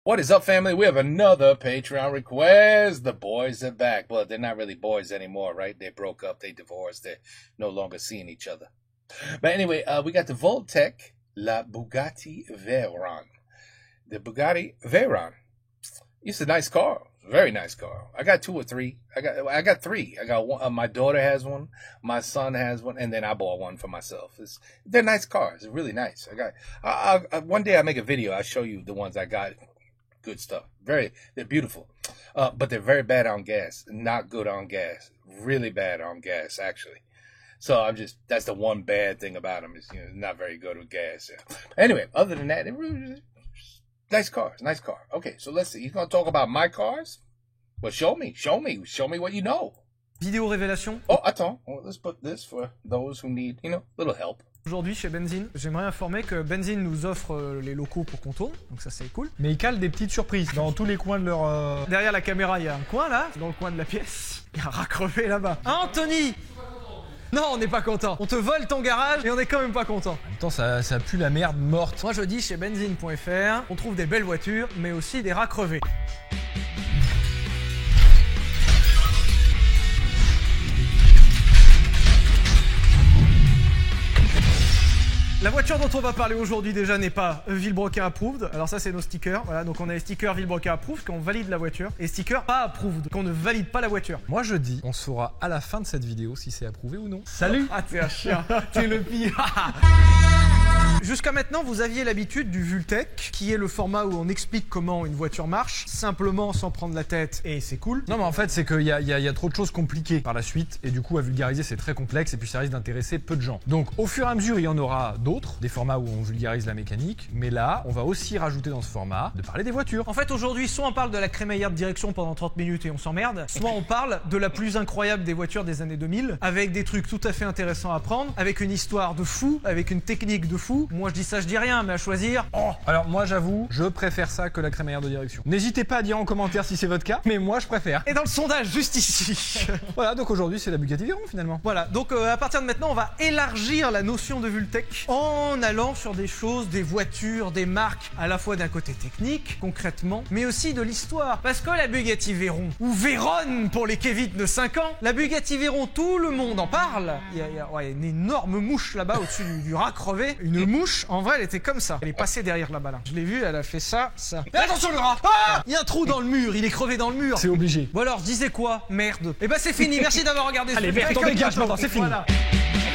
What is up, family? We have another Patreon request. The boys are back. Well, they're not really boys anymore, right? They broke up, they divorced, they're no longer seeing each other. But anyway, we got the Voltec La Bugatti Veyron. The Bugatti Veyron. It's a nice car. Very nice car. I got 2 or 3. I got 3. I got one. My daughter has one. My son has one, and then I bought one for myself. They're nice cars. They're really nice. One day I'll make a video. I'll show you the ones I got. Good stuff. They're beautiful. But they're very bad on gas. Not good on gas. Really bad on gas, actually. So that's the one bad thing about them is, not very good with gas. Yeah. Anyway, other than that, nice car. Okay, so let's see. He's going to talk about my cars? Well, show me what you know. Vidéo révélation. Oh, attends. Well, let's put this for those who need, little help. Aujourd'hui chez Benzine, j'aimerais informer que Benzine nous offre les locaux pour qu'on tourne, donc ça c'est cool. Mais ils calent des petites surprises dans tous les coins de leur... Derrière la caméra, il y a un coin là, dans le coin de la pièce. Il y a un rat crevé là-bas. Hein, Anthony? Non, on n'est pas content. On te vole ton garage et on est quand même pas content. En même temps, ça pue la merde morte. Moi je dis chez benzine.fr, on trouve des belles voitures, mais aussi des rats crevés. La voiture dont on va parler aujourd'hui déjà n'est pas Villebroquin approved. Alors ça c'est nos stickers. Voilà, donc on a les stickers Villebroquin approved qu'on valide la voiture et stickers pas approved qu'on ne valide pas la voiture. Moi je dis, on saura à la fin de cette vidéo si c'est approuvé ou non. Salut. Ah t'es un chien, t'es le pire. Jusqu'à maintenant, vous aviez l'habitude du Vultec, qui est le format où on explique comment une voiture marche, simplement sans prendre la tête, et c'est cool. Non mais en fait c'est qu'il y a trop de choses compliquées par la suite, et du coup à vulgariser c'est très complexe, et puis ça risque d'intéresser peu de gens. Donc au fur et à mesure il y en aura d'autres, des formats où on vulgarise la mécanique, mais là on va aussi rajouter dans ce format de parler des voitures. En fait aujourd'hui, soit on parle de la crémaillère de direction pendant 30 minutes et on s'emmerde, soit on parle de la plus incroyable des voitures des années 2000, avec des trucs tout à fait intéressants à prendre, avec une histoire de fou, avec une technique de fou. Moi je dis ça, je dis rien, mais à choisir... Oh. Alors moi j'avoue, je préfère ça que la crémaillère de direction. N'hésitez pas à dire en commentaire si c'est votre cas, mais moi je préfère. Et dans le sondage, juste ici. Voilà, donc aujourd'hui c'est la Bugatti Veyron finalement. Voilà, donc à partir de maintenant, on va élargir la notion de Vultec en allant sur des choses, des voitures, des marques, à la fois d'un côté technique, concrètement, mais aussi de l'histoire. Parce que la Bugatti Veyron, ou Veyron pour les Kevin de 5 ans, la Bugatti Veyron, tout le monde en parle. Il y a une énorme mouche là-bas au-dessus du rat crevé. Une mouche, en vrai, elle était comme ça. Elle est passée derrière là-bas là. Je l'ai vue, elle a fait ça, ça. Mais attention le rat! Ah! Il y a un trou dans le mur, il est crevé dans le mur. C'est obligé. Bon alors, je disais quoi? Merde. Et bah c'est fini, merci d'avoir regardé ce Allez, vidéo. merde, dégage maintenant, c'est fini. Voilà.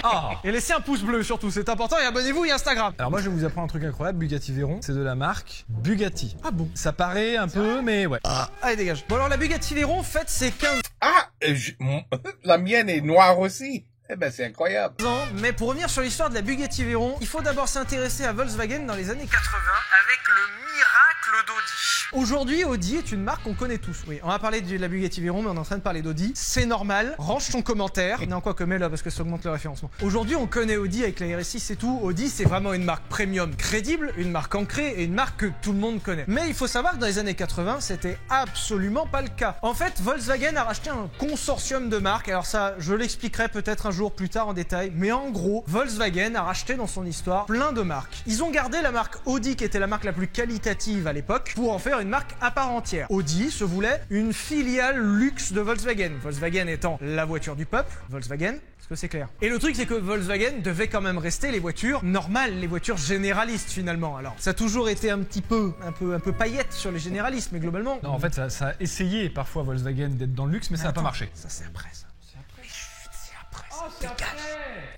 Ah. Et laissez un pouce bleu surtout, c'est important, et abonnez-vous et Instagram. Alors moi je vais vous apprendre un truc incroyable, Bugatti Veyron, c'est de la marque Bugatti. Ah bon? Ça paraît un peu, mais ouais. Ah. Allez dégage. Bon alors la Bugatti Veyron fête ses 15 Ah! La mienne est noire aussi. Eh ben c'est incroyable. ans, mais pour revenir sur l'histoire de la Bugatti Veyron, il faut d'abord s'intéresser à Volkswagen dans les années 80 avec le miracle d'Audi. Aujourd'hui, Audi est une marque qu'on connaît tous. Oui, on va parler de la Bugatti Veyron, mais on est en train de parler d'Audi. C'est normal. Range ton commentaire. Non, quoi que mets là, parce que ça augmente le référencement. Aujourd'hui, on connaît Audi avec la RS6 et tout. Audi, c'est vraiment une marque premium crédible, une marque ancrée et une marque que tout le monde connaît. Mais il faut savoir que dans les années 80, c'était absolument pas le cas. En fait, Volkswagen a racheté un consortium de marques. Alors ça, je l'expliquerai peut-être un jour plus tard en détail. Mais en gros, Volkswagen a racheté dans son histoire plein de marques. Ils ont gardé la marque Audi, qui était la marque la plus qualitative à l'époque, pour en faire une marque à part entière. Audi se voulait une filiale luxe de Volkswagen. Volkswagen étant la voiture du peuple, Volkswagen, est-ce que c'est clair? Et le truc c'est que Volkswagen devait quand même rester les voitures normales, les voitures généralistes finalement. Alors ça a toujours été un peu paillette sur les généralistes, mais globalement... Non en fait ça a essayé parfois Volkswagen d'être dans le luxe, mais ça n'a pas marché. Ça c'est après ça. C'est après.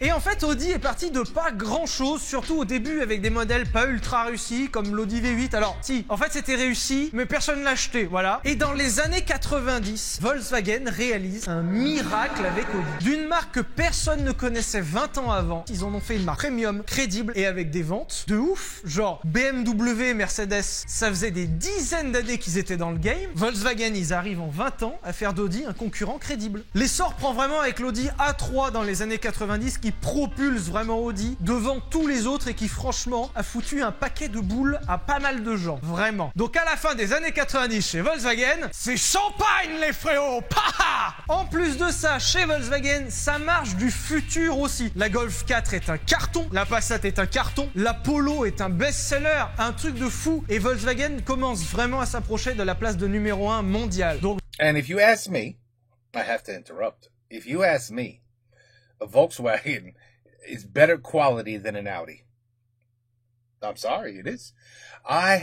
Et en fait, Audi est parti de pas grand chose, surtout au début avec des modèles pas ultra réussis comme l'Audi V8. Alors, si, en fait c'était réussi, mais personne l'a acheté, voilà. Et dans les années 90, Volkswagen réalise un miracle avec Audi. D'une marque que personne ne connaissait 20 ans avant, ils en ont fait une marque premium, crédible et avec des ventes de ouf. Genre BMW, Mercedes, ça faisait des dizaines d'années qu'ils étaient dans le game. Volkswagen, ils arrivent en 20 ans à faire d'Audi un concurrent crédible. L'essor prend vraiment avec l'Audi A3 dans les années 90 90 qui propulse vraiment Audi devant tous les autres et qui franchement a foutu un paquet de boules à pas mal de gens, vraiment. Donc à la fin des années 90 chez Volkswagen, c'est champagne les frérots. Paha. En plus de ça, chez Volkswagen, ça marche du futur aussi. La Golf 4 est un carton, la Passat est un carton, la Polo est un best-seller, un truc de fou. Et Volkswagen commence vraiment à s'approcher de la place de numéro 1 mondial. Donc, And if you ask me, I have to interrupt. If you ask me, a Volkswagen is better quality than an Audi. I'm sorry, it is. I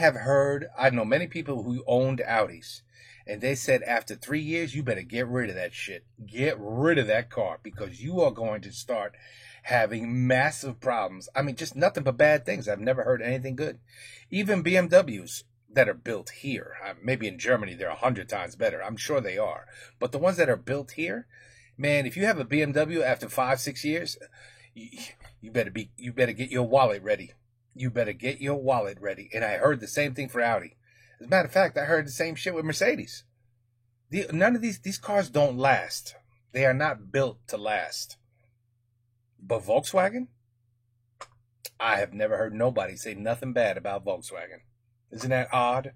know many people who owned Audis, and they said after 3 years, you better get rid of that shit. Get rid of that car because you are going to start having massive problems. I mean, just nothing but bad things. I've never heard anything good. Even BMWs that are built here, maybe in Germany, they're 100 times better. I'm sure they are. But the ones that are built here, man, if you have a BMW after 5-6 years, you better get your wallet ready. You better get your wallet ready. And I heard the same thing for Audi. As a matter of fact, I heard the same shit with Mercedes. None of these cars don't last. They are not built to last. But Volkswagen, I have never heard nobody say nothing bad about Volkswagen. Isn't that odd?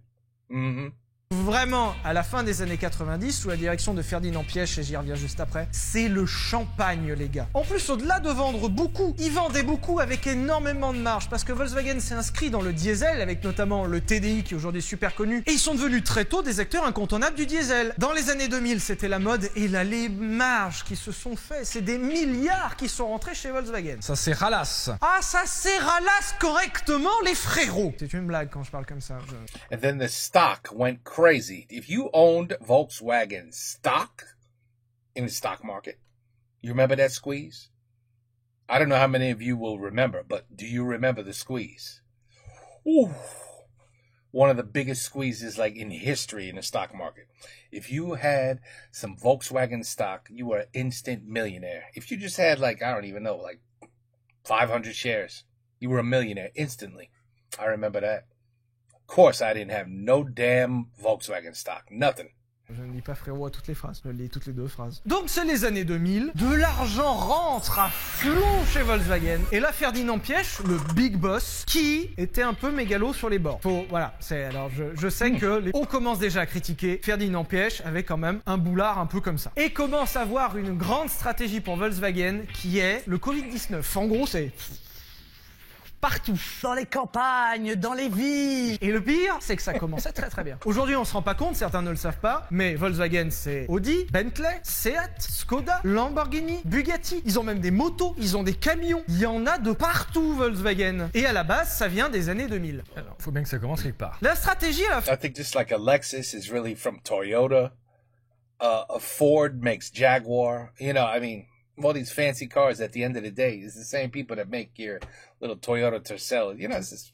Mm-hmm. Vraiment, à la fin des années 90, sous la direction de Ferdinand Piëch, et j'y reviens juste après, c'est le champagne, les gars. En plus, au-delà de vendre beaucoup, ils vendaient beaucoup avec énormément de marge, parce que Volkswagen s'est inscrit dans le diesel, avec notamment le TDI, qui est aujourd'hui super connu, et ils sont devenus très tôt des acteurs incontournables du diesel. Dans les années 2000, c'était la mode, et là, les marges qui se sont faites, c'est des milliards qui sont rentrés chez Volkswagen. Ça c'est ralasse. Ah, ça c'est ralasse correctement, les frérots. C'est une blague quand je parle comme ça. And then the stock went crazy. If you owned Volkswagen stock in the stock market, you remember that squeeze? I don't know how many of you will remember, but do you remember the squeeze? Ooh, one of the biggest squeezes like in history in the stock market. If you had some Volkswagen stock, you were an instant millionaire. If you just had like, I don't even know, like 500 shares, you were a millionaire instantly. I remember that. Of course, I didn't have no damn Volkswagen stock. Nothing. Je ne lis pas frérot à toutes les phrases, je lis toutes les deux phrases. Donc c'est les années 2000, de l'argent rentre à flot chez Volkswagen. Et là Ferdinand Piëch, le big boss, qui était un peu mégalo sur les bords. Voilà, alors je sais que on commence déjà à critiquer Ferdinand Piëch avec quand même un boulard un peu comme ça. Et commence à avoir une grande stratégie pour Volkswagen qui est le Covid-19. En gros c'est... partout, dans les campagnes, dans les villes. Et le pire, c'est que ça commençait très très bien. Aujourd'hui, on se rend pas compte, certains ne le savent pas, mais Volkswagen, c'est Audi, Bentley, Seat, Skoda, Lamborghini, Bugatti. Ils ont même des motos, ils ont des camions. Il y en a de partout, Volkswagen. Et à la base, ça vient des années 2000. Alors, faut bien que ça commence quelque part. La stratégie à la I think just like a Lexus is really from Toyota. A Ford makes Jaguar. You know, I mean... all these fancy cars at the end of the day, it's the same people that make your little Toyota Tercel. You know, it's just,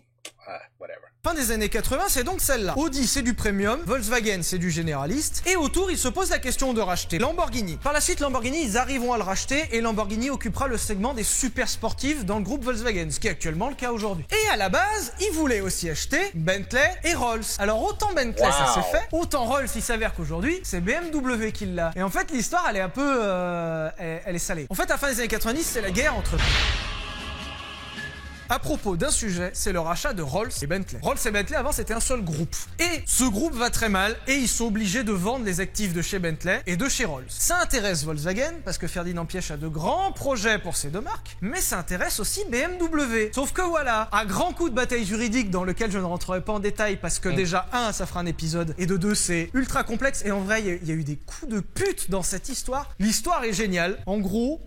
whatever. Fin des années 80, c'est donc celle-là. Audi, c'est du premium, Volkswagen, c'est du généraliste, et autour, ils se posent la question de racheter Lamborghini. Par la suite, Lamborghini, ils arriveront à le racheter, et Lamborghini occupera le segment des super sportifs dans le groupe Volkswagen, ce qui est actuellement le cas aujourd'hui. Et à la base, ils voulaient aussi acheter Bentley et Rolls. Alors autant Bentley, ça s'est fait, autant Rolls, il s'avère qu'aujourd'hui, c'est BMW qui l'a. Et en fait, l'histoire, elle est un peu... elle est salée. En fait, à la fin des années 90, c'est la guerre entre... À propos d'un sujet, c'est le rachat de Rolls et Bentley. Rolls et Bentley, avant, c'était un seul groupe. Et ce groupe va très mal, et ils sont obligés de vendre les actifs de chez Bentley et de chez Rolls. Ça intéresse Volkswagen, parce que Ferdinand Piëch a de grands projets pour ces deux marques, mais ça intéresse aussi BMW. Sauf que voilà, à grands coups de bataille juridique dans lequel je ne rentrerai pas en détail, parce que déjà, un, ça fera un épisode, et de deux, c'est ultra complexe, et en vrai, il y a eu des coups de pute dans cette histoire. L'histoire est géniale. En gros...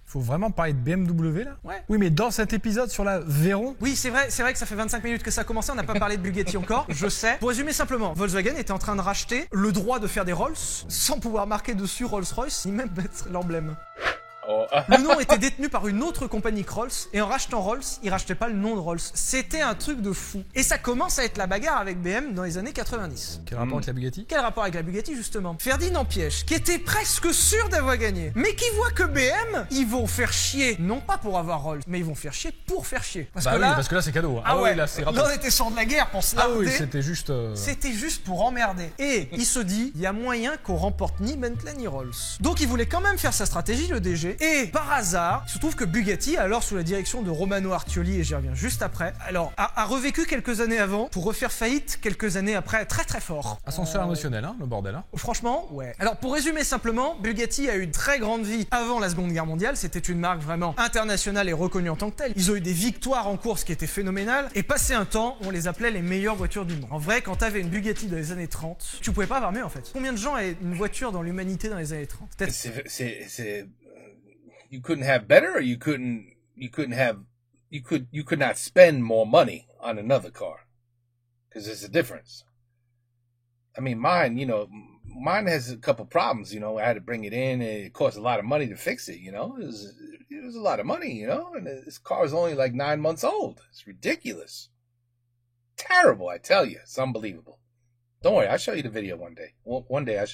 Faut vraiment parler de BMW là? Ouais. Oui, mais dans cet épisode sur la Veyron. Oui, c'est vrai que ça fait 25 minutes que ça a commencé, on n'a pas parlé de Bugatti encore, je sais. Pour résumer simplement, Volkswagen était en train de racheter le droit de faire des Rolls sans pouvoir marquer dessus Rolls-Royce, ni même mettre l'emblème. Le nom était détenu par une autre compagnie que Rolls, et en rachetant Rolls, ils rachetaient pas le nom de Rolls. C'était un truc de fou. Et ça commence à être la bagarre avec BM dans les années 90. Quel rapport avec la Bugatti? Quel rapport avec la Bugatti, justement? Ferdinand Piëch, qui était presque sûr d'avoir gagné, mais qui voit que BM, ils vont faire chier, non pas pour avoir Rolls, mais ils vont faire chier pour faire chier. Parce que là, c'est cadeau. Ah ouais, oui, là, c'est là, on était sur de la guerre pour se larder. Ah oui, c'était juste... C'était juste pour emmerder. Et il se dit, il y a moyen qu'on remporte ni Bentley ni Rolls. Donc il voulait quand même faire sa stratégie, le DG, Et par hasard, il se trouve que Bugatti, alors sous la direction de Romano Artioli, et j'y reviens juste après, alors a revécu quelques années avant pour refaire faillite quelques années après très très fort. Ascenseur émotionnel, hein, le bordel. Hein. Franchement, ouais. Alors pour résumer simplement, Bugatti a eu une très grande vie avant la Seconde Guerre mondiale, c'était une marque vraiment internationale et reconnue en tant que telle. Ils ont eu des victoires en course qui étaient phénoménales, et passé un temps, on les appelait les meilleures voitures du monde. En vrai, quand t'avais une Bugatti dans les années 30, tu pouvais pas avoir mieux en fait. Combien de gens avaient une voiture dans l'humanité dans les années 30? You couldn't have better, or you could not spend more money on another car. Because there's a difference. I mean, mine has a couple problems, I had to bring it in, and it cost a lot of money to fix it, It was a lot of money, and this car is only like 9 months old. It's ridiculous. Terrible, I tell you. It's unbelievable. Don't worry, I'll show you the video one day. One day, I'll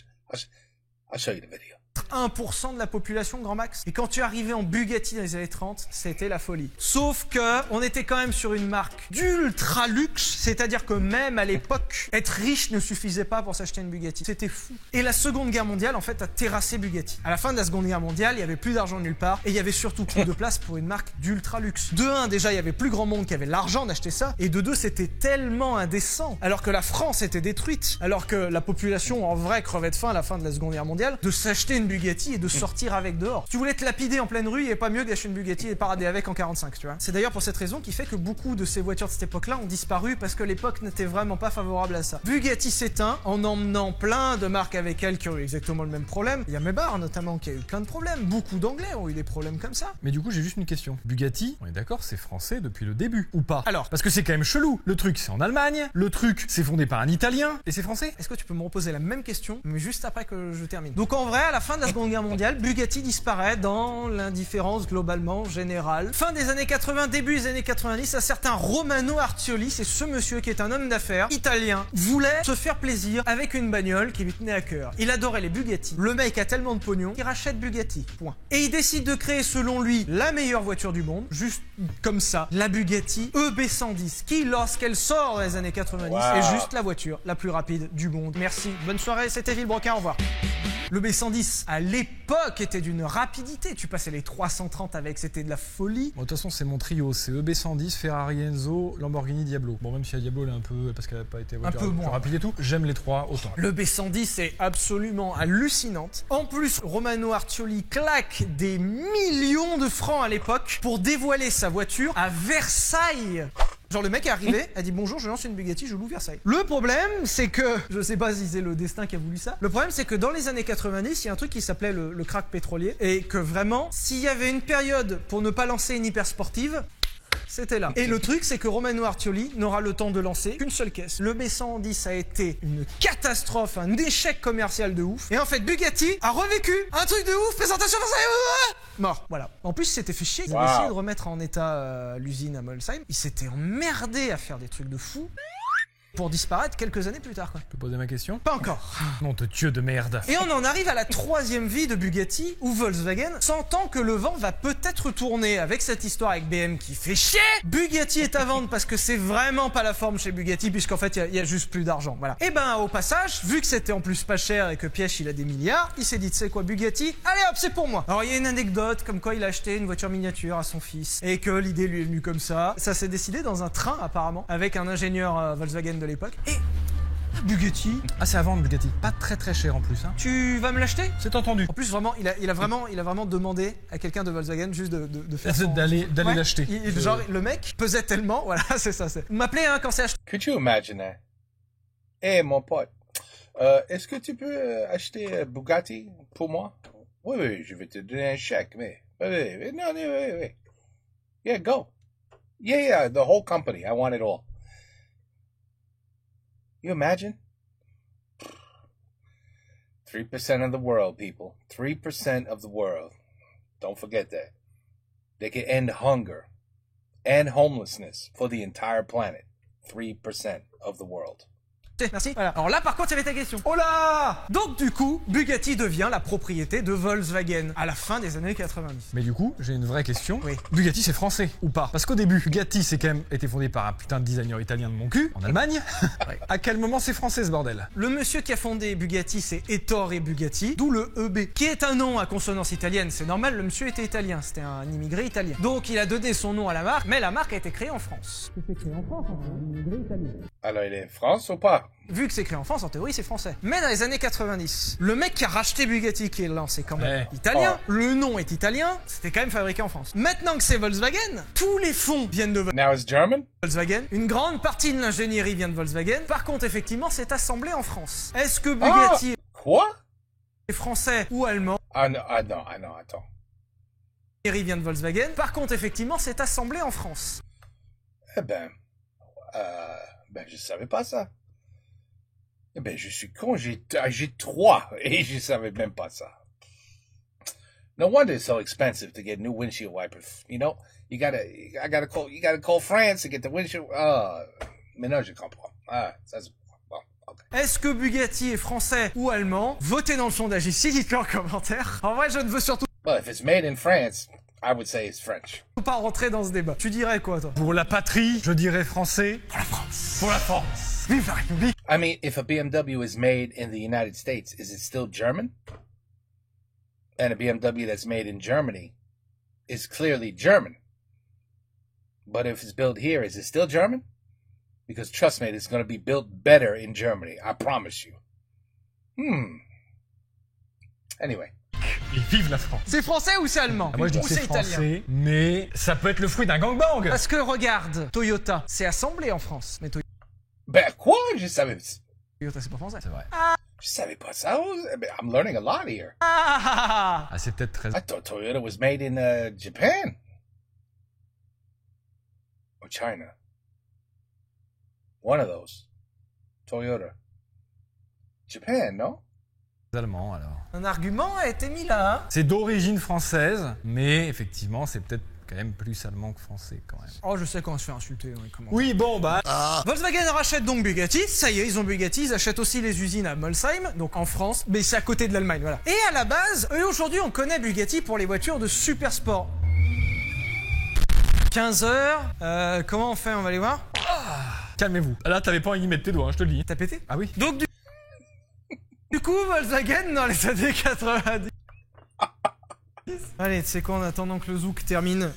show you the video. 1% de la population, grand max. Et quand tu arrivais en Bugatti dans les années 30, c'était la folie. Sauf que on était quand même sur une marque d'ultra luxe, c'est-à-dire que même à l'époque, être riche ne suffisait pas pour s'acheter une Bugatti. C'était fou. Et la Seconde Guerre mondiale, en fait, a terrassé Bugatti. À la fin de la Seconde Guerre mondiale, il y avait plus d'argent nulle part et il y avait surtout plus de place pour une marque d'ultra luxe. De un, déjà, il y avait plus grand monde qui avait l'argent d'acheter ça, et de deux, c'était tellement indécent. Alors que la France était détruite, alors que la population en vrai crevait de faim à la fin de la Seconde Guerre mondiale, de s'acheter une Bugatti et de sortir avec dehors. Si tu voulais te lapider en pleine rue, il n'est pas mieux d'acheter une Bugatti et parader avec en 45, tu vois. C'est d'ailleurs pour cette raison qui fait que beaucoup de ces voitures de cette époque-là ont disparu parce que l'époque n'était vraiment pas favorable à ça. Bugatti s'éteint en emmenant plein de marques avec elle qui ont eu exactement le même problème. Il y a Maybach notamment qui a eu plein de problèmes. Beaucoup d'Anglais ont eu des problèmes comme ça. Mais du coup, j'ai juste une question. Bugatti, on est d'accord, c'est français depuis le début, ou pas? Alors, parce que c'est quand même chelou. Le truc, c'est en Allemagne. Le truc, c'est fondé par un Italien. Et c'est français. est-ce que tu peux me reposer la même question, mais juste après que je termine? Donc en vrai, à la fin de la Seconde Guerre mondiale, Bugatti disparaît dans l'indifférence globalement générale. Fin des années 80, début des années 90, un certain Romano Artioli, c'est ce monsieur qui est un homme d'affaires italien, voulait se faire plaisir avec une bagnole qui lui tenait à cœur. Il adorait les Bugatti. Le mec a tellement de pognon qu'il rachète Bugatti. Point. Et il décide de créer selon lui la meilleure voiture du monde, juste comme ça, la Bugatti EB110, qui lorsqu'elle sort dans les années 90 est juste la voiture la plus rapide du monde. Merci, bonne soirée, c'était Villebroquin, au revoir. Le B110, à l'époque, était d'une rapidité. Tu passais les 330 avec, c'était de la folie. Bon, de toute façon, c'est mon trio. C'est EB110, Ferrari Enzo, Lamborghini Diablo. Bon, même si la Diablo, elle est un peu... parce qu'elle n'a pas été voiture un peu moins rapide et tout. J'aime les trois autant. Le B110 est absolument hallucinante. En plus, Romano Artioli claque des millions de francs à l'époque pour dévoiler sa voiture à Versailles. Genre le mec est arrivé, a dit bonjour, je lance une Bugatti, je loue Versailles. Le problème, c'est que, je sais pas si c'est le destin qui a voulu ça, le problème c'est que dans les années 90, il y a un truc qui s'appelait le crack pétrolier, et que vraiment, s'il y avait une période pour ne pas lancer une hyper sportive, c'était là. Et le truc, c'est que Romano Artioli n'aura le temps de lancer qu'une seule caisse. Le B110 a été une catastrophe, un échec commercial de ouf. Et en fait, Bugatti a revécu un truc de ouf, présentation Versailles, mort. Voilà. En plus, il s'était fait chier. Ils avaient essayé de remettre en état l'usine à Molsheim. Il s'était emmerdé à faire des trucs de fou pour disparaître quelques années plus tard, quoi. Je peux poser ma question? Pas encore. Nom de Dieu de merde. Et on en arrive à la troisième vie de Bugatti, où Volkswagen, sentant que le vent va peut-être tourner avec cette histoire avec BM qui fait chier, Bugatti est à vendre parce que c'est vraiment pas la forme chez Bugatti, puisqu'en fait, il y a juste plus d'argent. Voilà. Et ben, au passage, vu que c'était en plus pas cher et que Piège, il a des milliards, il s'est dit, tu sais quoi, Bugatti, allez hop, c'est pour moi. Alors, il y a une anecdote comme quoi il a acheté une voiture miniature à son fils, et que l'idée lui est venue comme ça. Ça s'est décidé dans un train, apparemment, avec un ingénieur Volkswagen de l'époque. Et Bugatti. Ah, c'est à vendre Bugatti. Pas très très cher en plus. Hein. Tu vas me l'acheter? C'est entendu. En plus, vraiment, il a vraiment demandé à quelqu'un de Volkswagen juste de faire son... d'aller l'acheter. Genre, le mec pesait tellement, voilà, c'est ça. M'appeler quand c'est acheté. Could you imagine that? Hey, mon pote, est-ce que tu peux acheter Bugatti pour moi? Oui, je vais te donner un chèque, mais... Non, oui. Yeah, go. Yeah, the whole company. I want it all. You imagine? 3% of the world, people. 3% of the world. Don't forget that. They can end hunger and homelessness for the entire planet. 3% of the world. Merci. Voilà. Alors là, par contre, il y avait ta question. Oh là! Donc, du coup, Bugatti devient la propriété de Volkswagen à la fin des années 90. Mais du coup, j'ai une vraie question. Oui. Bugatti, c'est français ou pas? Parce qu'au début, Bugatti, c'est quand même été fondé par un putain de designer italien de mon cul, en Allemagne. Ouais. À quel moment c'est français, ce bordel? Le monsieur qui a fondé Bugatti, c'est Ettore Bugatti, d'où le EB, qui est un nom à consonance italienne. C'est normal, le monsieur était italien, c'était un immigré italien. Donc, il a donné son nom à la marque, mais la marque a été créée en France. C'est créé en France, un immigré italien. Alors, il est France ou pas? Vu que c'est créé en France, en théorie, c'est français. Mais dans les années 90, le mec qui a racheté Bugatti, qui est là, c'est quand même italien. Oh. Le nom est italien, c'était quand même fabriqué en France. Maintenant que c'est Volkswagen, tous les fonds viennent de Now it's German? Volkswagen. Une grande partie de l'ingénierie vient de Volkswagen. Par contre, effectivement, c'est assemblé en France. Est-ce que Bugatti Quoi? est français ou allemand? Ah non, attends. L'ingénierie vient de Volkswagen. Par contre, effectivement, c'est assemblé en France. Eh ben, je savais pas ça. Eh ben, je suis con, j'ai 3 et je savais même pas ça. No wonder it's so expensive to get new windshield wipers. You know, you gotta call France to get the windshield. Maintenant je comprends. Ça c'est bon. Okay. Est-ce que Bugatti est français ou allemand? Votez dans le sondage ici, dites-le en commentaire. En vrai, je ne veux surtout Well, if it's made in France, I would say it's French. pas rentrer dans ce débat. Tu dirais quoi, toi? Pour la patrie, je dirais français. Pour la France. Pour la France. Vive la République! I mean, if a BMW is made in the United States, is it still German? And a BMW that's made in Germany is clearly German. But if it's built here, is it still German? Because trust me, it's going to be built better in Germany. I promise you. Anyway. Et vive la France. C'est français ou c'est allemand? Moi je dis Ou que c'est italien? français, mais ça peut être le fruit d'un gangbang. Parce que regarde, Toyota, c'est assemblé en France. Mais Ben quoi? Je savais Toyota, c'est pas français. C'est vrai. pas ça. I'm learning a lot here. Ah! Ah, c'est peut-être très... I thought Toyota was made in Japan. Or China. One of those. Toyota. Japan, no? allemand, alors. Un argument a été mis là, hein? C'est d'origine française, mais effectivement, c'est peut-être quand même plus allemand que français, quand même. Oh, je sais quand on se fait insulter. Oui, bon, bah... Volkswagen rachète donc Bugatti, ça y est, ils ont Bugatti, ils achètent aussi les usines à Molsheim, donc en France, mais c'est à côté de l'Allemagne, voilà. Et à la base, aujourd'hui, on connaît Bugatti pour les voitures de super sport. 15 heures, comment on fait, on va aller voir? Calmez-vous. Là, t'avais pas envie d'y mettre tes doigts, hein, je te le dis. T'as pété? Ah oui. Donc du coup, Volkswagen, dans les années 90... Allez, tu sais quoi, en attendant que le zouk termine...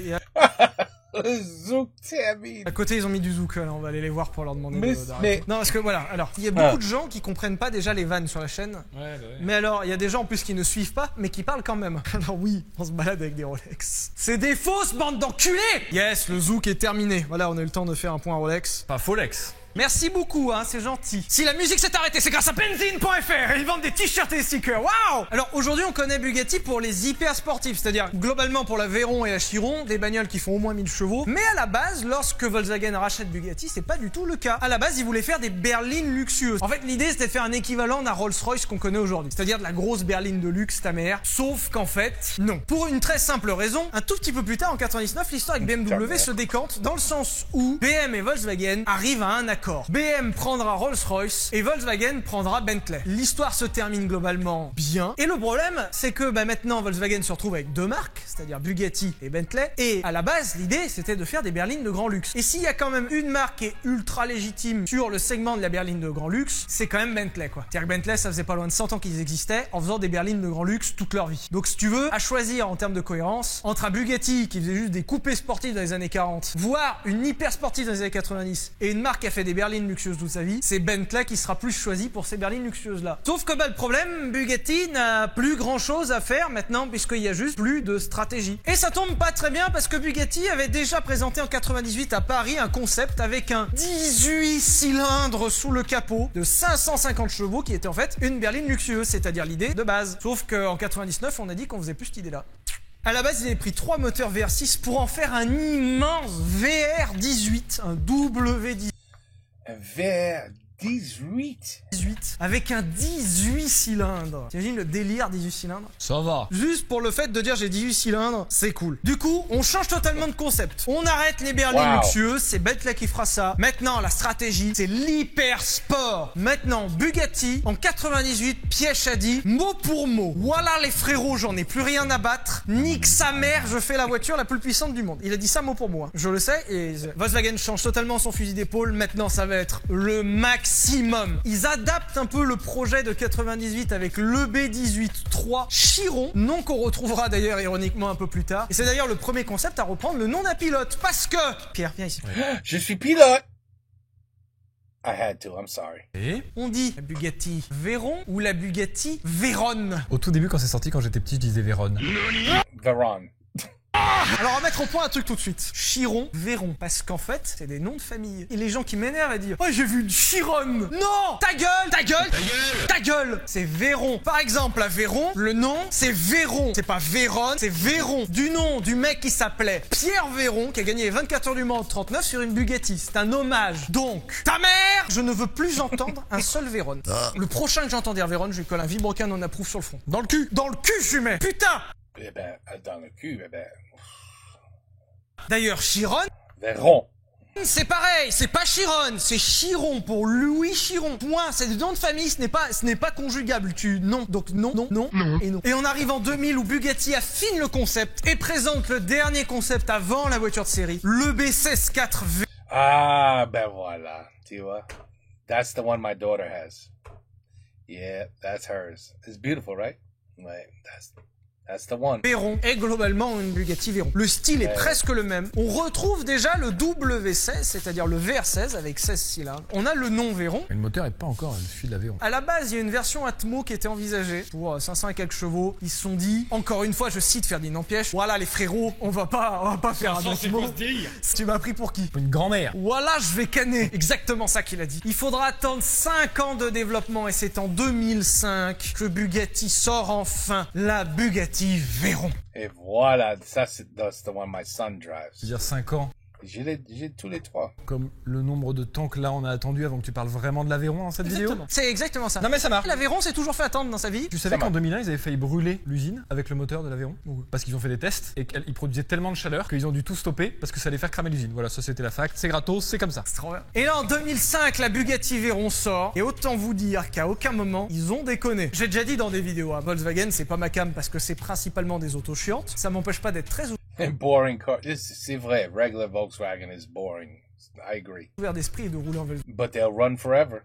Le zouk termine. À côté, ils ont mis du zouk, là, on va aller les voir pour leur demander d'arrêter. Mais... Non, parce que voilà, alors, il y a beaucoup de gens qui comprennent pas déjà les vannes sur la chaîne. Ouais. Mais alors, il y a des gens en plus qui ne suivent pas, mais qui parlent quand même. Alors oui, on se balade avec des Rolex. C'est des fausses bandes d'enculés! Yes, le zouk est terminé. Voilà, on a eu le temps de faire un point Rolex. Pas Folex. Merci beaucoup, hein, c'est gentil. Si la musique s'est arrêtée, c'est grâce à Benzine.fr et ils vendent des t-shirts et des stickers. Waouh! Alors aujourd'hui, on connaît Bugatti pour les hyper sportifs, c'est-à-dire globalement pour la Veyron et la Chiron, des bagnoles qui font au moins 1000 chevaux. Mais à la base, lorsque Volkswagen rachète Bugatti, c'est pas du tout le cas. À la base, ils voulaient faire des berlines luxueuses. En fait, l'idée c'était de faire un équivalent d'un Rolls-Royce qu'on connaît aujourd'hui, c'est-à-dire de la grosse berline de luxe, ta mère. Sauf qu'en fait, non. Pour une très simple raison, un tout petit peu plus tard, en 99, l'histoire avec BMW se décante dans le sens où BM et Volkswagen arrivent à un accord. BM prendra Rolls-Royce et Volkswagen prendra Bentley. L'histoire se termine globalement bien. Et le problème, c'est que maintenant Volkswagen se retrouve avec deux marques, c'est-à-dire Bugatti et Bentley. Et à la base, l'idée, c'était de faire des berlines de grand luxe. Et s'il y a quand même une marque qui est ultra légitime sur le segment de la berline de grand luxe, c'est quand même Bentley, quoi. C'est-à-dire que Bentley, ça faisait pas loin de 100 ans qu'ils existaient en faisant des berlines de grand luxe toute leur vie. Donc si tu veux, à choisir en termes de cohérence, entre un Bugatti qui faisait juste des coupés sportifs dans les années 40, voire une hyper sportive dans les années 90, et une marque qui a fait des berlines luxueuses toute sa vie, c'est Bentley qui sera plus choisi pour ces berlines luxueuses là. Sauf que le problème, Bugatti n'a plus grand chose à faire maintenant puisqu'il y a juste plus de stratégie. Et ça tombe pas très bien parce que Bugatti avait déjà présenté en 98 à Paris un concept avec un 18 cylindres sous le capot de 550 chevaux qui était en fait une berline luxueuse, c'est-à-dire l'idée de base. Sauf qu'en 99, on a dit qu'on faisait plus cette idée là. À la base, ils avaient pris 3 moteurs VR6 pour en faire un immense VR18, un W18. VR 18. 18. Avec un 18 cylindres. T'imagines le délire 18 cylindres? Ça va. Juste pour le fait de dire j'ai 18 cylindres, c'est cool. Du coup, on change totalement de concept. On arrête les berlines Wow. luxueuses, c'est Bentley qui fera ça. Maintenant, la stratégie, c'est l'hyper sport. Maintenant, Bugatti, en 98, Piège a dit, mot pour mot. Voilà les frérots, j'en ai plus rien à battre. Nique sa mère, je fais la voiture la plus puissante du monde. Il a dit ça mot pour mot. Hein. Je le sais, et Volkswagen change totalement son fusil d'épaule. Maintenant, ça va être le maximum. Ils adaptent un peu le projet de 98 avec le B18-3 Chiron, nom qu'on retrouvera d'ailleurs ironiquement un peu plus tard. Et c'est d'ailleurs le premier concept à reprendre le nom d'un pilote, parce que... Pierre, viens ici. Je suis pilote. I had to, I'm sorry. Et On dit la Bugatti Veyron ou la Bugatti Veyron. au tout début, quand c'est sorti, quand j'étais petit, je disais Veyron. Veyron. Alors on va mettre au point un truc tout de suite. Chiron, Veyron. Parce qu'en fait, c'est des noms de famille. Et les gens qui m'énervent à dire « Oh, j'ai vu une Chironne !» Non. Ta gueule, ta gueule, ta gueule, ta gueule. C'est Veyron. Par exemple, à Veyron, le nom, c'est Veyron. C'est pas Veyron, c'est Veyron. Du nom du mec qui s'appelait Pierre Veyron, qui a gagné les 24 heures du Mans en 39 sur une Bugatti. C'est un hommage. Donc, ta mère, je ne veux plus entendre un seul Veyron. Le prochain que j'entends dire Veyron, je lui colle un vibrocan on approuve sur le front. Dans le cul. Dans le cul, je lui mets. Putain. Eh ben, dans le cul, eh ben... D'ailleurs, Chiron, Veyron. c'est pareil, c'est pas Chiron, c'est Chiron pour Louis Chiron. Point, c'est le nom de famille, ce n'est pas conjugable. Non, donc non et non. Et on arrive en 2000 où Bugatti affine le concept et présente le dernier concept avant la voiture de série, le B16 4V. Ah, ben voilà. Tu vois? That's the one my daughter has. Yeah, that's hers. It's beautiful, right? Right, that's the one. Veyron est globalement une Bugatti Veyron. Le style est presque le même. On retrouve déjà le W16, c'est-à-dire le VR16 avec 16 cylindres. On a le nom Veyron. Mais le moteur est pas encore celui de la Veyron. À la base, il y a une version Atmo qui était envisagée pour 500 et quelques chevaux. Ils se sont dit, encore une fois, je cite Ferdinand Piège, voilà les frérots, on va pas faire un Atmo. Tu m'as pris pour qui? Une grand-mère. Voilà, je vais canner. Exactement ça qu'il a dit. Il faudra attendre 5 ans de développement et c'est en 2005 que Bugatti sort enfin la Bugatti Veyron. Et voilà, that's the one my son drives. C'est-à-dire 5 ans. J'ai tous les trois. Comme le nombre de temps que là on a attendu avant que tu parles vraiment de l'Aveyron dans cette vidéo. C'est exactement ça. Non mais ça marche. L'Aveyron s'est toujours fait attendre dans sa vie. Tu savais Ça qu'en marche. 2001 ils avaient failli brûler l'usine avec le moteur de l'Aveyron parce qu'ils ont fait des tests et qu'ils produisaient tellement de chaleur qu'ils ont dû tout stopper parce que ça allait faire cramer l'usine. Voilà, ça c'était la fact, c'est gratos, c'est comme ça. C'est trop bien. Et là en 2005 la Bugatti Veyron sort et autant vous dire qu'à aucun moment ils ont déconné. J'ai déjà dit dans des vidéos, hein, Volkswagen c'est pas ma cam parce que c'est principalement des autos chiantes. Ça m'empêche pas d'être très And boring car. C'est vrai, regular Volkswagen is boring. I agree. ouvert d'esprit et de rouler en Volkswagen. But they'll run forever.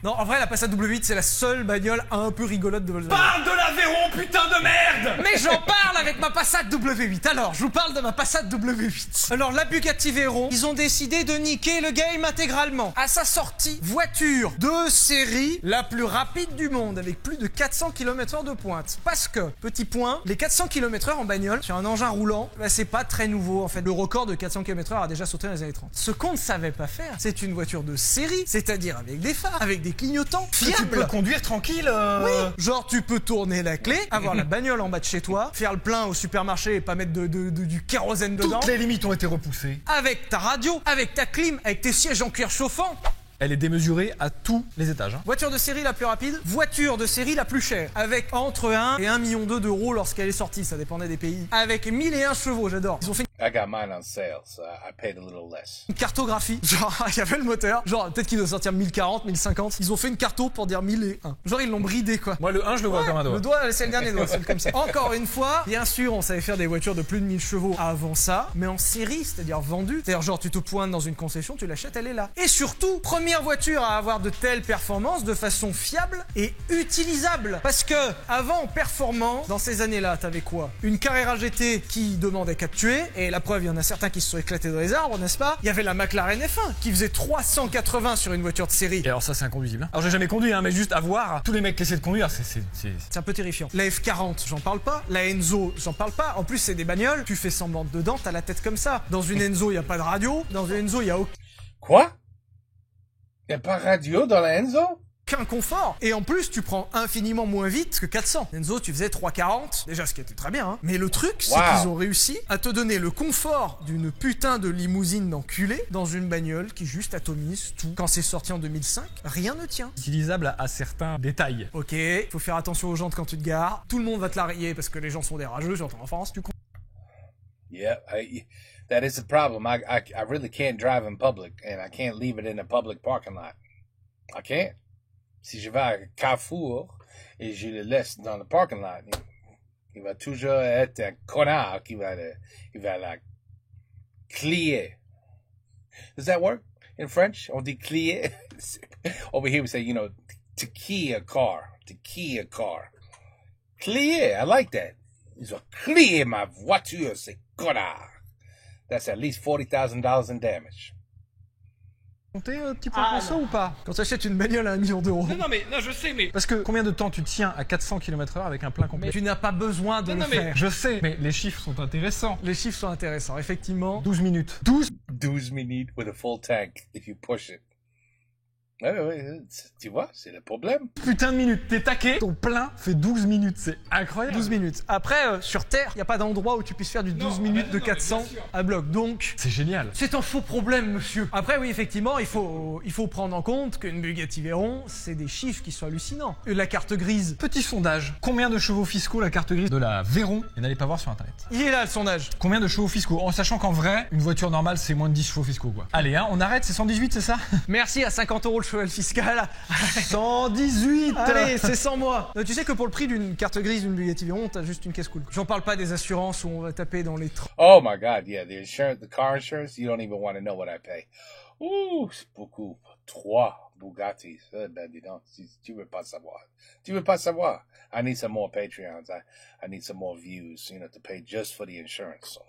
Non, en vrai la Passat W8 c'est la seule bagnole un peu rigolote de Volkswagen. Parle de l'Aveyron, putain de merde. Mais j'en parle avec ma Passat W8. Alors, je vous parle de ma Passat W8. Alors, la Bugatti Veyron, ils ont décidé de niquer le game intégralement. À sa sortie, voiture de série la plus rapide du monde, avec plus de 400 km/h de pointe. Parce que, petit point, les 400 km/h en bagnole, sur un engin roulant, bah, c'est pas très nouveau, en fait. Le record de 400 km/h a déjà sauté dans les années 30. Ce qu'on ne savait pas faire, c'est une voiture de série, c'est-à-dire avec des phares, avec des clignotants, Tu peux fiables. conduire tranquille. Oui, genre tu peux tourner la clé, avoir la bagnole en bas de chez toi, faire le plein au supermarché et pas mettre du kérosène dedans. Toutes les limites ont été repoussées. Avec ta radio, avec ta clim, avec tes sièges en cuir chauffant. Elle est démesurée à tous les étages. Hein. Voiture de série la plus rapide, voiture de série la plus chère. Avec entre 1 et 1,2 million d'euros lorsqu'elle est sortie, ça dépendait des pays. Avec 1001 chevaux, j'adore. Ils ont fait I got mine on sale, so I paid a little less. une cartographie. Genre, il y avait le moteur. Genre, peut-être qu'il doit sortir 1040, 1050. Ils ont fait une carto pour dire 1001. Genre, ils l'ont bridé, quoi. Moi le 1 je le vois comme un doigt. Le doigt, c'est le dernier doigt, c'est comme ça. Encore une fois, bien sûr, on savait faire des voitures de plus de 1000 chevaux avant ça, mais en série, c'est-à-dire vendue. C'est-à-dire, genre, tu te pointes dans une concession, tu l'achètes, elle est là. Et surtout, première voiture à avoir de telles performances de façon fiable et utilisable. Parce que, avant, performant, dans ces années-là, t'avais quoi? Une Carrera GT qui demandait qu'à te tuer, et la preuve, il y en a certains qui se sont éclatés dans les arbres, n'est-ce pas? Il y avait la McLaren F1 qui faisait 380 sur une voiture de série. Et alors ça c'est inconduisible. Hein. Alors j'ai jamais conduit, hein, mais juste à voir tous les mecs qui essaient de conduire, c'est... C'est un peu terrifiant. La F40, j'en parle pas. La Enzo, j'en parle pas. En plus, c'est des bagnoles. Tu fais semblant dedans, t'as la tête comme ça. Dans une Enzo, il y a pas de radio. Dans une Enzo, il y a aucun Quoi? Y'a pas radio dans la Enzo? aucun confort. Et en plus, tu prends infiniment moins vite que 400. Enzo, tu faisais 340, déjà ce qui était très bien, hein. Mais le truc, c'est qu'ils ont réussi à te donner le confort d'une putain de limousine d'enculé dans une bagnole qui juste atomise tout. Quand c'est sorti en 2005, rien ne tient. Utilisable à certains détails. Ok, faut faire attention aux jantes quand tu te gares. Tout le monde va te la rayer parce que les gens sont des rageux sur ton enfance. Tu Yeah, that is the problem. I really can't drive in public, and I can't leave it in a public parking lot. I can't. Si je vais à Carrefour et je le laisse dans le parking lot, il va toujours être un connard qui va la clier. Does that work in French? On dit clier. Over here we say, to key a car. To key a car. Clier, I like that. Ils ont clié ma voiture, c'est connard. That's at least $40,000 in damage. Compter un petit peu pour ça ou pas? Quand tu achètes une bagnole à 1 million d'euros. Non, je sais, mais... Parce que combien de temps tu tiens à 400 km/h avec un plein complet? Mais tu n'as pas besoin de le faire. Je sais, mais les chiffres sont intéressants. Les chiffres sont intéressants, effectivement. 12 minutes. 12 minutes with a full tank if you push it. Ouais, tu vois, c'est le problème. Putain de minutes, t'es taqué, ton plein fait 12 minutes, c'est incroyable. 12 minutes. Après, sur Terre, il n'y a pas d'endroit où tu puisses faire du 12 minutes de 400 à bloc. Donc, c'est génial. C'est un faux problème, monsieur. Après, oui, effectivement, il faut prendre en compte qu'une Bugatti Veyron, c'est des chiffres qui sont hallucinants. La carte grise. Petit sondage. Combien de chevaux fiscaux la carte grise de la Veyron? Et n'allez pas voir sur internet. Il est là, le sondage. Combien de chevaux fiscaux? En sachant qu'en vrai, une voiture normale, c'est moins de 10 chevaux fiscaux, quoi. Allez, on arrête, c'est 118, c'est ça? Merci à 50 € le cheval fiscal. 118. Allez, c'est 100 mois. Tu sais que pour le prix d'une carte grise d'une Bugatti Veyron, t'as juste une caisse cool. J'en parle pas des assurances où on va taper dans les Oh my God, yeah, the car insurance, you don't even want to know what I pay. Ouh, c'est beaucoup. 3 Bugattis. Ben, dis donc, tu veux pas savoir. Tu veux pas savoir. I need some more Patreons. I need some more views, to pay just for the insurance. So.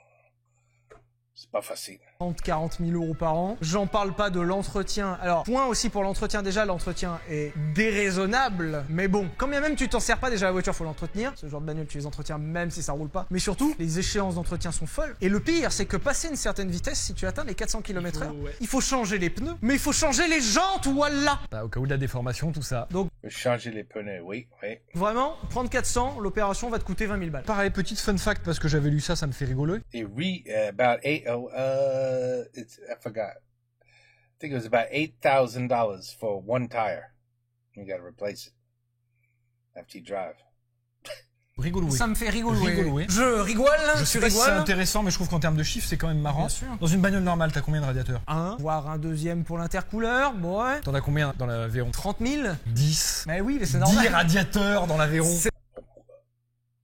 C'est pas facile. 40 000 € par an. J'en parle pas de l'entretien. Alors, point aussi pour l'entretien. Déjà, l'entretien est déraisonnable. Mais bon, quand bien même tu t'en sers pas, déjà la voiture, faut l'entretenir. Ce genre de bagnole, tu les entretiens même si ça roule pas. Mais surtout, les échéances d'entretien sont folles. Et le pire, c'est que passer une certaine vitesse, si tu atteins les 400 km/h, il faut changer les pneus. Mais il faut changer les jantes, voilà. Au cas où de la déformation, tout ça. Donc, changer les pneus, oui. Vraiment, prendre 400, l'opération va te coûter 20 000 balles. Pareil, petite fun fact, parce que j'avais lu ça, ça me fait rigoler. About I forgot. I think it was about $8,000 for one tire. You gotta replace it after you drive. Rigoloué. Ça me fait rigolouer. Rigoloué. Je rigole, je sais pas si c'est intéressant, mais je trouve qu'en termes de chiffres, c'est quand même marrant. Bien sûr. Dans une bagnole normale, t'as combien de radiateurs? Un, voire un deuxième pour l'intercouleur, ouais. T'en as combien dans la Veyron? 30 000. 10. Mais oui, mais c'est normal. 10 radiateurs dans la Veyron.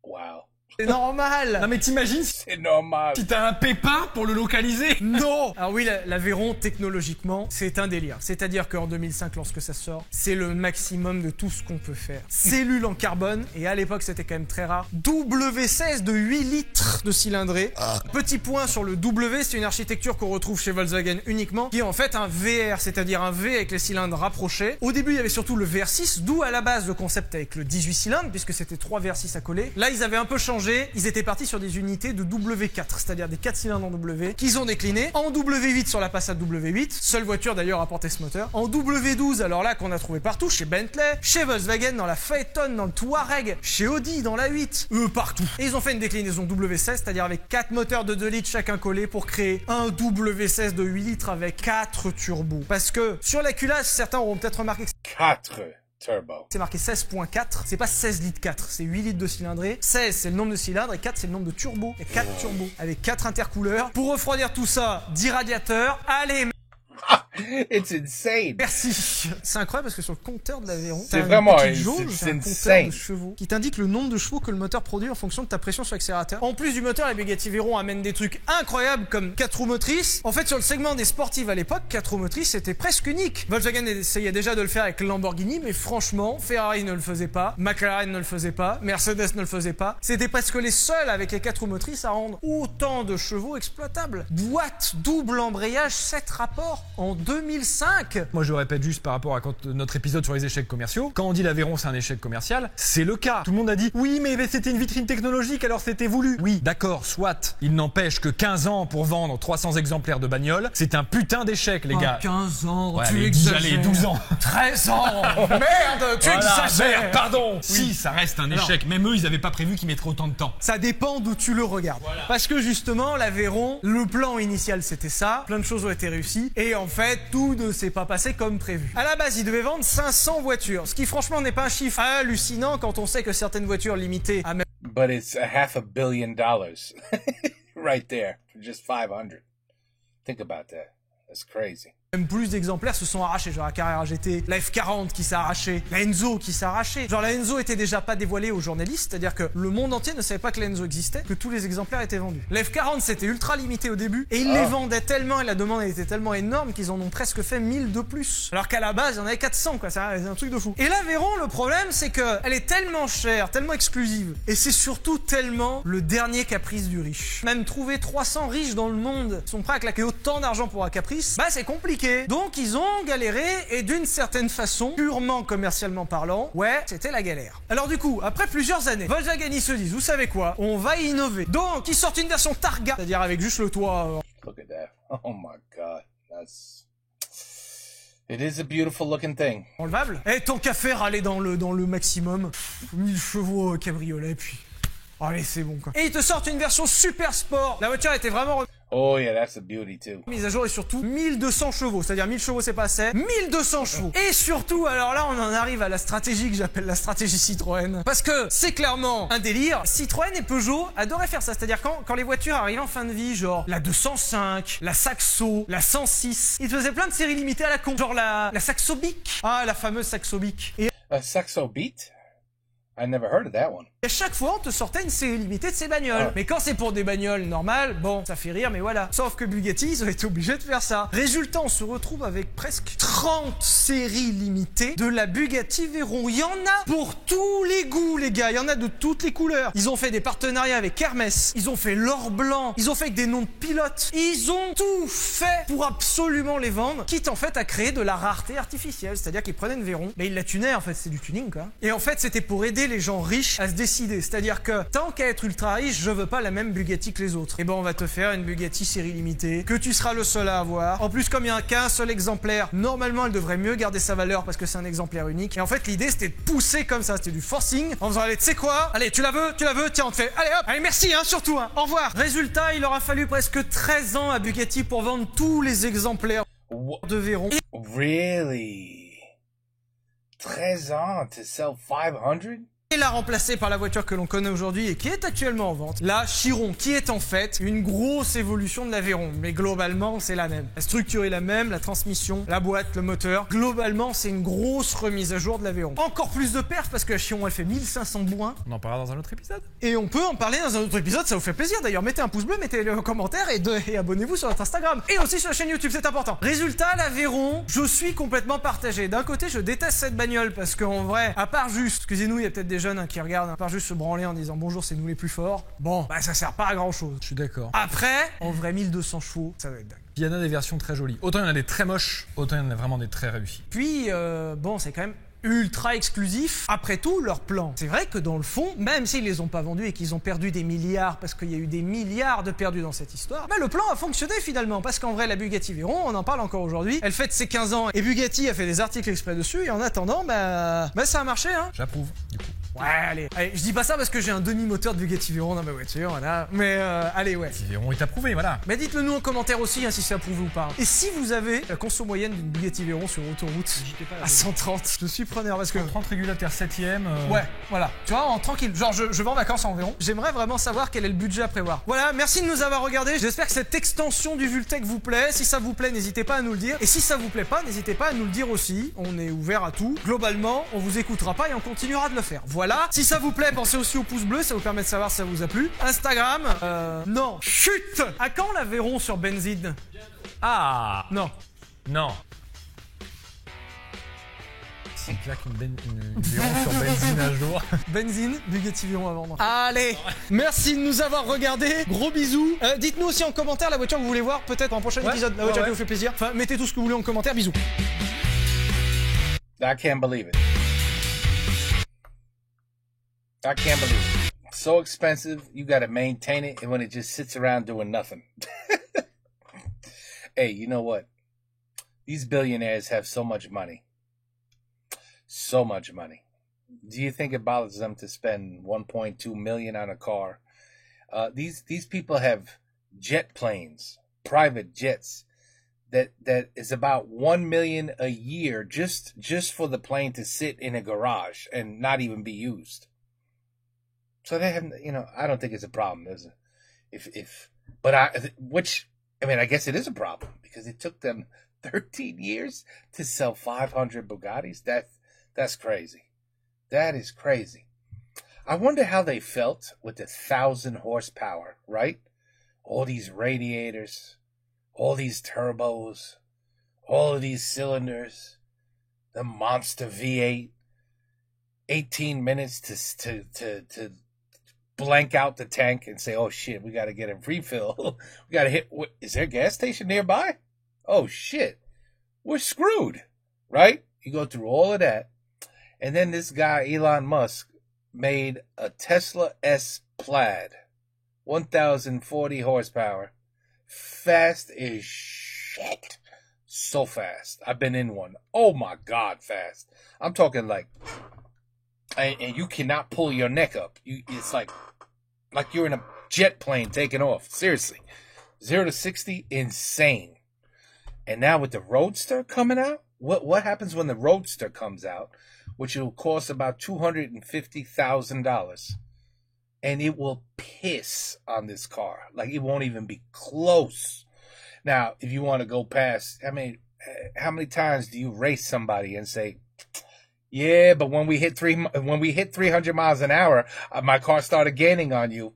Wow. C'est normal. Non mais t'imagines? C'est normal. Si t'as un pépin pour le localiser. Non. Alors oui, la Veyron, technologiquement, c'est un délire. C'est-à-dire qu'en 2005, lorsque ça sort, c'est le maximum de tout ce qu'on peut faire. Cellule en carbone, et à l'époque, c'était quand même très rare. W16 de 8 litres de cylindrée. Petit point sur le W, c'est une architecture qu'on retrouve chez Volkswagen uniquement, qui est en fait un VR, c'est-à-dire un V avec les cylindres rapprochés. Au début, il y avait surtout le VR6, d'où à la base le concept avec le 18 cylindres, puisque c'était 3 VR6 à coller. Là, ils avaient un peu changé. Ils étaient partis sur des unités de W4, c'est-à-dire des 4 cylindres en W, qu'ils ont décliné en W8 sur la Passat W8, seule voiture d'ailleurs à porter ce moteur, en W12, alors là qu'on a trouvé partout, chez Bentley, chez Volkswagen, dans la Phaeton, dans le Touareg, chez Audi, dans la 8, partout. Et ils ont fait une déclinaison W16, c'est-à-dire avec 4 moteurs de 2 litres chacun collés pour créer un W16 de 8 litres avec 4 turbos. Parce que sur la culasse, certains auront peut-être remarqué que 4 turbo. c'est marqué 16.4, c'est pas 16 litres 4, c'est 8 litres de cylindrée. 16 c'est le nombre de cylindres et 4 c'est le nombre de turbos. Il y a 4 turbos avec 4 intercouleurs. Pour refroidir tout ça, 10 radiateurs. Allez, It's insane. merci. C'est incroyable parce que sur le compteur de la Veyron, C'est vraiment une petite jauge, c'est c'est un compteur insane. de chevaux qui t'indique le nombre de chevaux que le moteur produit en fonction de ta pression sur l'accélérateur. En plus du moteur, les Bugatti Veyron amènent des trucs incroyables comme 4 roues motrices. En fait, sur le segment des sportives à l'époque, 4 roues motrices c'était presque unique. Volkswagen essayait déjà de le faire avec le Lamborghini, mais franchement, Ferrari ne le faisait pas, McLaren ne le faisait pas, Mercedes ne le faisait pas. C'était presque les seuls avec les 4 roues motrices à rendre autant de chevaux exploitables. Boîte, double embrayage, 7 rapports en 2005. Moi je le répète juste par rapport à notre épisode sur les échecs commerciaux. Quand on dit l'Aveyron c'est un échec commercial, c'est le cas. Tout le monde a dit oui mais c'était une vitrine technologique alors c'était voulu. Oui d'accord, soit. Il n'empêche que 15 ans pour vendre 300 exemplaires de bagnole, c'est un putain d'échec les gars. 15 ans, Ouais, tu allez, exagères. allez, 12 ans. 13 ans. Merde, tu exagères. Merde, pardon. Oui. Si ça reste un échec, même eux ils avaient pas prévu qu'ils mettraient autant de temps. Ça dépend d'où tu le regardes. Voilà. Parce que justement, l'Aveyron, le plan initial c'était ça, plein de choses ont été réussies, et en fait, tout ne s'est pas passé comme prévu. À la base, ils devaient vendre 500 voitures, ce qui franchement n'est pas un chiffre hallucinant quand on sait que certaines voitures limitées à même But it's $500 million right there for just 500. Think about that. That's crazy. plus d'exemplaires se sont arrachés, genre la Carrera GT, la F40 qui s'est arrachée, la Enzo qui s'est arrachée. Genre la Enzo était déjà pas dévoilée aux journalistes, c'est-à-dire que le monde entier ne savait pas que la Enzo existait, que tous les exemplaires étaient vendus. La F40 c'était ultra limité au début, et ils les vendaient tellement et la demande était tellement énorme qu'ils en ont presque fait 1000 de plus. Alors qu'à la base il y en avait 400 quoi, c'est un truc de fou. Et l'Aveyron, le problème c'est que elle est tellement chère, tellement exclusive, et c'est surtout tellement le dernier caprice du riche. Même trouver 300 riches dans le monde qui sont prêts à claquer autant d'argent pour un caprice, bah c'est compliqué. Donc ils ont galéré et d'une certaine façon, purement commercialement parlant, ouais, c'était la galère. Alors du coup, après plusieurs années, Volkswagen ils se disent, vous savez quoi, on va innover. Donc ils sortent une version Targa, c'est-à-dire avec juste le toit. Look at that. Oh my God. It is a beautiful looking thing. Enlevable. Et tant qu'à faire, aller dans le maximum. 1000 chevaux cabriolet, puis... Allez, c'est bon quoi. Et ils te sortent une version super sport. La voiture était vraiment Oh yeah, that's a beauty too. mise à jour et surtout 1200 chevaux. C'est-à-dire 1000 chevaux c'est pas assez. 1200 chevaux. Et surtout, alors là on en arrive à la stratégie que j'appelle la stratégie Citroën. Parce que c'est clairement un délire. Citroën et Peugeot adoraient faire ça. C'est-à-dire quand les voitures arrivaient en fin de vie, genre la 205, la Saxo, la 106, ils te faisaient plein de séries limitées à la con. Genre la Saxo Bic. Ah, la fameuse Saxo Bic. Et A Saxo Beat? I never heard of that one. à chaque fois, on te sortait une série limitée de ces bagnoles. Mais quand c'est pour des bagnoles normales, bon, ça fait rire, mais voilà. Sauf que Bugatti, ils ont été obligés de faire ça. Résultat, on se retrouve avec presque 30 séries limitées de la Bugatti Veyron. Il y en a pour tous les goûts, les gars. Il y en a de toutes les couleurs. Ils ont fait des partenariats avec Hermès. Ils ont fait l'or blanc. Ils ont fait avec des noms de pilotes. Ils ont tout fait pour absolument les vendre, quitte en fait à créer de la rareté artificielle. C'est-à-dire qu'ils prenaient une Veyron, mais ils la tunaient, en fait, c'est du tuning, quoi. Et en fait, c'était pour aider les gens riches à se décider. C'est-à-dire que tant qu'à être ultra riche, je veux pas la même Bugatti que les autres. Et ben on va te faire une Bugatti série limitée que tu seras le seul à avoir. En plus, comme il y a qu'un seul exemplaire, normalement elle devrait mieux garder sa valeur parce que c'est un exemplaire unique. Et en fait, l'idée c'était de pousser comme ça, c'était du forcing en faisant allez, tu sais quoi? Allez, tu la veux, tiens, on te fait. Allez hop, allez merci hein, surtout hein. Au revoir. Résultat, il aura fallu presque 13 ans à Bugatti pour vendre tous les exemplaires de Veyron. Really? 13 ans to sell 500? Et l'a remplacé par la voiture que l'on connaît aujourd'hui et qui est actuellement en vente, la Chiron, qui est en fait une grosse évolution de l'Aveyron. Mais globalement, c'est la même. La structure est la même, la transmission, la boîte, le moteur. Globalement, c'est une grosse remise à jour de l'Aveyron. Encore plus de perf parce que la Chiron, elle fait 1500 boins. On en parlera dans un autre épisode. Et on peut en parler dans un autre épisode, ça vous fait plaisir. D'ailleurs, mettez un pouce bleu, mettez le commentaire et abonnez-vous sur notre Instagram. Et aussi sur la chaîne YouTube, c'est important. Résultat, l'Aveyron, je suis complètement partagé. D'un côté, je déteste cette bagnole parce qu'en vrai, à part juste, excusez-nous, il y a peut-être des jeunes qui regardent, à part juste se branler en disant bonjour, c'est nous les plus forts. Bon, bah ça sert pas à grand chose. Je suis d'accord. Après, en vrai, 1200 chevaux, ça va être dingue. Il y en a des versions très jolies. Autant il y en a des très moches, autant il y en a vraiment des très réussis. Puis, bon, c'est quand même ultra exclusif. Après tout, leur plan. C'est vrai que dans le fond, même s'ils les ont pas vendus et qu'ils ont perdu des milliards, parce qu'il y a eu des milliards de perdus dans cette histoire, bah le plan a fonctionné finalement. Parce qu'en vrai, la Bugatti Veyron, on en parle encore aujourd'hui, elle fête ses 15 ans et Bugatti a fait des articles exprès dessus et en attendant, bah ça a marché, hein. J'approuve, du coup. Ouais, allez, je dis pas ça parce que j'ai un demi-moteur de Bugatti Veyron dans ma voiture, voilà. Mais allez, ouais. Veyron est approuvé, voilà. Mais dites-le nous en commentaire aussi hein, si c'est approuvé ou pas. Et si vous avez la conso moyenne d'une Bugatti Veyron sur autoroute à 130, je suis preneur parce que 30 régulateur 7ème. Ouais, voilà. Tu vois, en tranquille. Genre, je vais en vacances en Veyron. J'aimerais vraiment savoir quel est le budget à prévoir. Voilà, merci de nous avoir regardés. J'espère que cette extension du Vultec vous plaît. Si ça vous plaît, n'hésitez pas à nous le dire. Et si ça vous plaît pas, n'hésitez pas à nous le dire aussi. On est ouvert à tout. Globalement, on vous écoutera pas et on continuera de le faire. Voilà. Si ça vous plaît, pensez aussi au pouce bleu. Ça vous permet de savoir si ça vous a plu. Instagram. Non. Chut. À quand la Veyron sur benzine? Ah Non. non. Il claque une Veyron sur benzine un jour. Benzine, Bugatti Veyron à vendre. Allez, merci de nous avoir regardés. Gros bisous. Dites-nous aussi en commentaire la voiture que vous voulez voir, peut-être en prochain épisode, la voiture qui vous fait plaisir. Enfin, mettez tout ce que vous voulez en commentaire. Bisous. I can't believe it. I can't believe it. It's so expensive, you gotta maintain it, and when it just sits around doing nothing. Hey, you know what? These billionaires have so much money. So much money. Do you think it bothers them to spend $1.2 million on a car? These people have jet planes, private jets, that is about $1 million a year just for the plane to sit in a garage and not even be used. So they have, I don't think it's a problem, is it? I guess it is a problem because it took them 13 years to sell 500 Bugattis. That's crazy. That is crazy. I wonder how they felt with the 1,000 horsepower, right? All these radiators, all these turbos, all of these cylinders, the monster V8, 18 minutes to blank out the tank and say, oh shit, we got to get a refill. We got to hit, is there a gas station nearby? Oh shit, we're screwed, right? You go through all of that. And then this guy, Elon Musk, made a Tesla S Plaid, 1,040 horsepower, fast as shit. So fast. I've been in one. Oh my God, fast. I'm talking like, and you cannot pull your neck up. It's like you're in a jet plane taking off. Seriously. 0 to 60, insane. And now with the Roadster coming out, what happens when the Roadster comes out, which will cost about $250,000, and it will piss on this car. Like, it won't even be close. Now, if you want to go past, how many times do you race somebody and say, yeah, but when we hit 300 miles an hour, my car started gaining on you.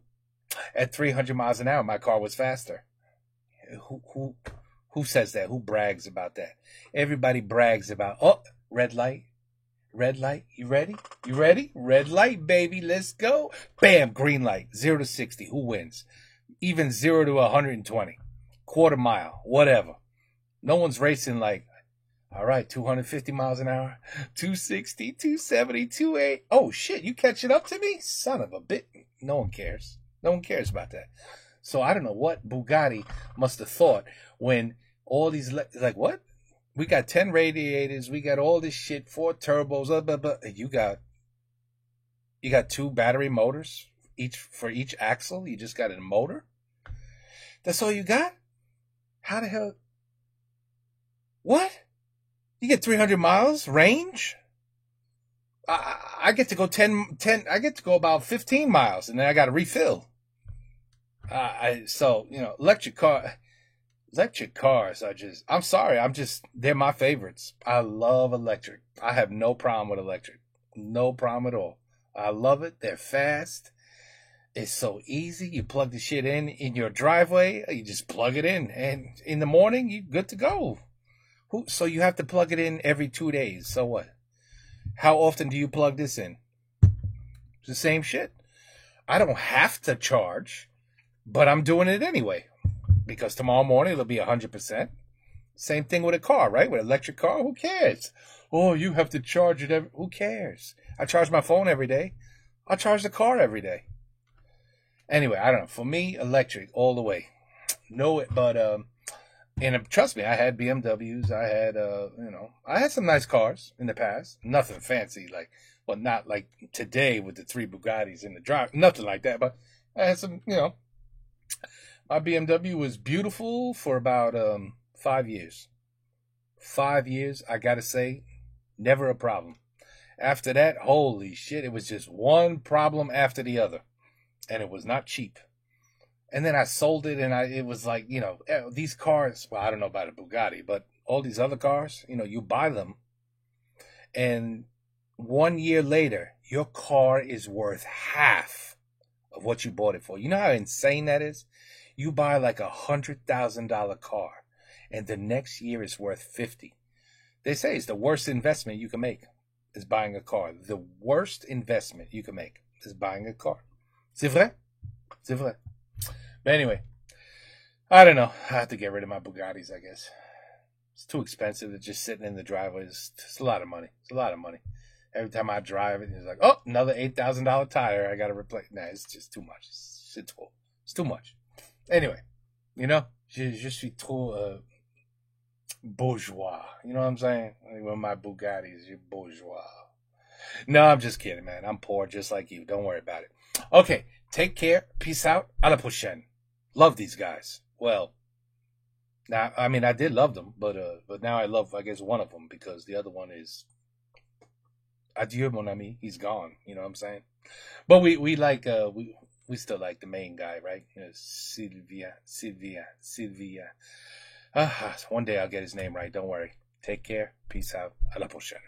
At 300 miles an hour, my car was faster. Who says that? Who brags about that? Everybody brags about, oh, red light. Red light. You ready? You ready? Red light, baby. Let's go. Bam. Green light. 0 to 60. Who wins? Even 0 to 120. Quarter mile. Whatever. No one's racing like, all right, 250 miles an hour, 260, 270, 280. Oh, shit, you catching up to me? Son of a bit. No one cares. No one cares about that. So I don't know what Bugatti must have thought when all these, like, what? We got 10 radiators. We got all this shit, 4 turbos, blah, blah, blah. You got 2 battery motors for each axle. You just got a motor. That's all you got? How the hell? What? You get 300 miles range? I get to go 10, I get to go about 15 miles and then I got to refill. Electric cars are just, I'm sorry, they're my favorites. I love electric. I have no problem with electric. No problem at all. I love it. They're fast. It's so easy. You plug the shit in your driveway. You just plug it in and in the morning, you're good to go. So you have to plug it in every 2 days. So what? How often do you plug this in? It's the same shit. I don't have to charge, but I'm doing it anyway. Because tomorrow morning it'll be 100%. Same thing with a car, right? With an electric car, who cares? Oh, you have to charge it who cares? I charge my phone every day. I charge the car every day. Anyway, I don't know. For me, electric all the way. And trust me, I had BMWs. I had, I had some nice cars in the past. Nothing fancy, not like today with the 3 Bugattis in the drive. Nothing like that. But I had some, my BMW was beautiful for about 5 years. 5 years, I gotta say, never a problem. After that, holy shit, it was just one problem after the other. And it was not cheap. And then I sold it, and it was like, these cars, well, I don't know about a Bugatti, but all these other cars, you buy them, and 1 year later, your car is worth half of what you bought it for. You know how insane that is? You buy like $100,000 car, and the next year it's worth 50. They say it's the worst investment you can make. is buying a car. The worst investment you can make is buying a car. C'est vrai? C'est vrai. But anyway, I don't know. I have to get rid of my Bugattis, I guess. It's too expensive. They're just sitting in the driveway. It's a lot of money. It's a lot of money. Every time I drive it, it's like, oh, another $8,000 tire. I got to replace. Nah, it's just too much. It's too much. Anyway, you know, je suis trop bourgeois. You know what I'm saying? Like with my Bugattis, you're bourgeois. No, I'm just kidding, man. I'm poor just like you. Don't worry about it. Okay, take care. Peace out. À la prochaine. Love these guys. Well, now, I mean, I did love them, but now I love, I guess, one of them because the other one is adieu, mon ami. He's gone. You know what I'm saying? But we still like the main guy, right? You know, Sylvia. One day I'll get his name right. Don't worry. Take care. Peace out. À la prochaine.